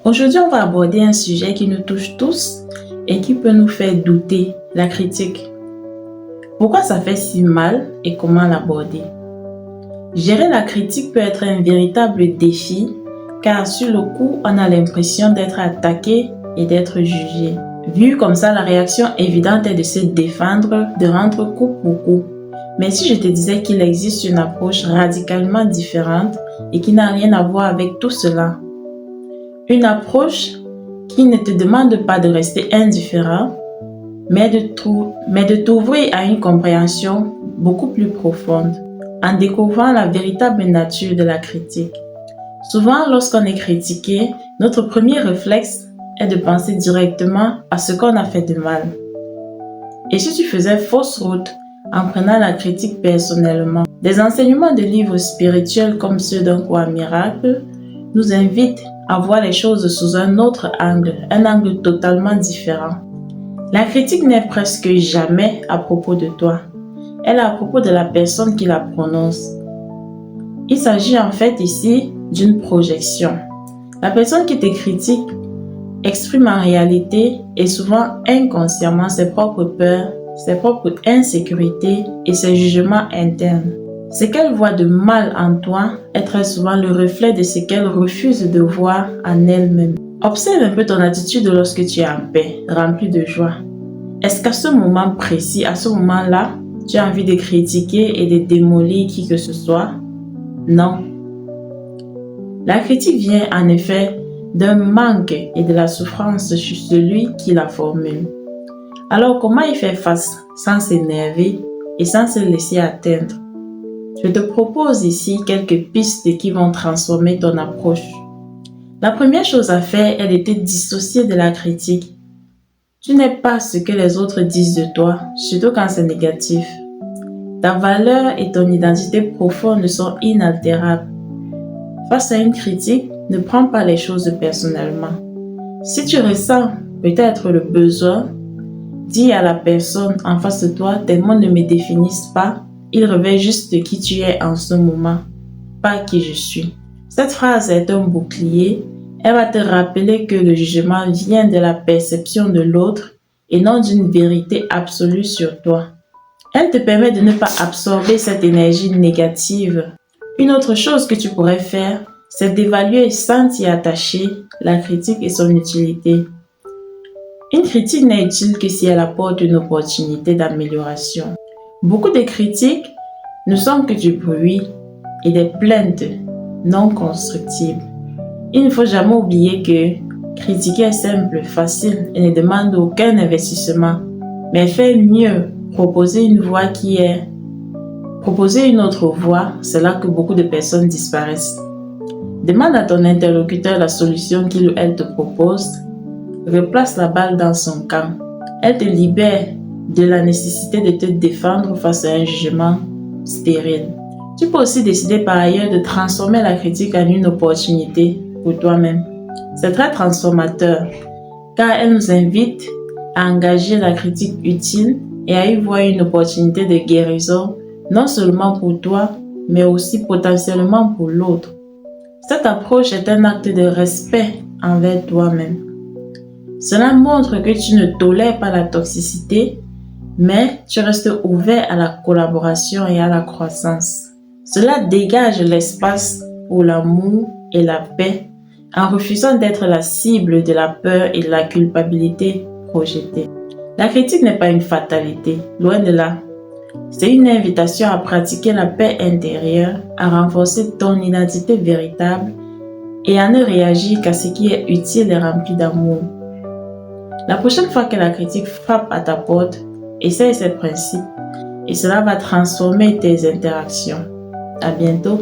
Aujourd'hui, on va aborder un sujet qui nous touche tous et qui peut nous faire douter, la critique. Pourquoi ça fait si mal et comment l'aborder? Gérer la critique peut être un véritable défi car sur le coup, on a l'impression d'être attaqué et d'être jugé. Vu comme ça, la réaction évidente est de se défendre, de rendre coup pour coup. Mais si je te disais qu'il existe une approche radicalement différente et qui n'a rien à voir avec tout cela, une approche qui ne te demande pas de rester indifférent, mais de t'ouvrir à une compréhension beaucoup plus profonde, en découvrant la véritable nature de la critique. Souvent, lorsqu'on est critiqué, notre premier réflexe est de penser directement à ce qu'on a fait de mal. Et si tu faisais fausse route en prenant la critique personnellement, des enseignements de livres spirituels comme ceux d'un cours miracle nous invitent à voir les choses sous un autre angle, un angle totalement différent. La critique n'est presque jamais à propos de toi. Elle est à propos de la personne qui la prononce. Il s'agit en fait ici d'une projection. La personne qui te critique exprime en réalité et souvent inconsciemment ses propres peurs, ses propres insécurités et ses jugements internes. Ce qu'elle voit de mal en toi est très souvent le reflet de ce qu'elle refuse de voir en elle-même. Observe un peu ton attitude lorsque tu es en paix, rempli de joie. Est-ce qu'à ce moment précis, à ce moment-là, tu as envie de critiquer et de démolir qui que ce soit? Non. La critique vient en effet d'un manque et de la souffrance chez celui qui la formule. Alors comment y faire face sans s'énerver et sans se laisser atteindre? Je te propose ici quelques pistes qui vont transformer ton approche. La première chose à faire est de te dissocier de la critique. Tu n'es pas ce que les autres disent de toi, surtout quand c'est négatif. Ta valeur et ton identité profonde sont inaltérables. Face à une critique, ne prends pas les choses personnellement. Si tu ressens peut-être le besoin, dis à la personne en face de toi, tes mots ne me définissent pas, ils révèlent juste qui tu es en ce moment, pas qui je suis. Cette phrase est un bouclier. Elle va te rappeler que le jugement vient de la perception de l'autre et non d'une vérité absolue sur toi. Elle te permet de ne pas absorber cette énergie négative. Une autre chose que tu pourrais faire, c'est d'évaluer sans t'y attacher la critique et son utilité. Une critique n'est utile que si elle apporte une opportunité d'amélioration. Beaucoup de critiques ne sont que du bruit et des plaintes non constructibles. Il ne faut jamais oublier que critiquer est simple, facile et ne demande aucun investissement. Mais faire mieux, proposer une autre voie, c'est là que beaucoup de personnes disparaissent. Demande à ton interlocuteur la solution qu'il ou elle te propose. Replace la balle dans son camp. Elle te libère de la nécessité de te défendre face à un jugement stérile. Tu peux aussi décider par ailleurs de transformer la critique en une opportunité pour toi-même. C'est très transformateur car elle nous invite à engager la critique utile et à y voir une opportunité de guérison non seulement pour toi mais aussi potentiellement pour l'autre. Cette approche est un acte de respect envers toi-même. Cela montre que tu ne tolères pas la toxicité mais tu restes ouvert à la collaboration et à la croissance. Cela dégage l'espace pour l'amour et la paix en refusant d'être la cible de la peur et de la culpabilité projetée. La critique n'est pas une fatalité, loin de là. C'est une invitation à pratiquer la paix intérieure, à renforcer ton identité véritable et à ne réagir qu'à ce qui est utile et rempli d'amour. La prochaine fois que la critique frappe à ta porte, essaye ces principes et cela va transformer tes interactions. À bientôt.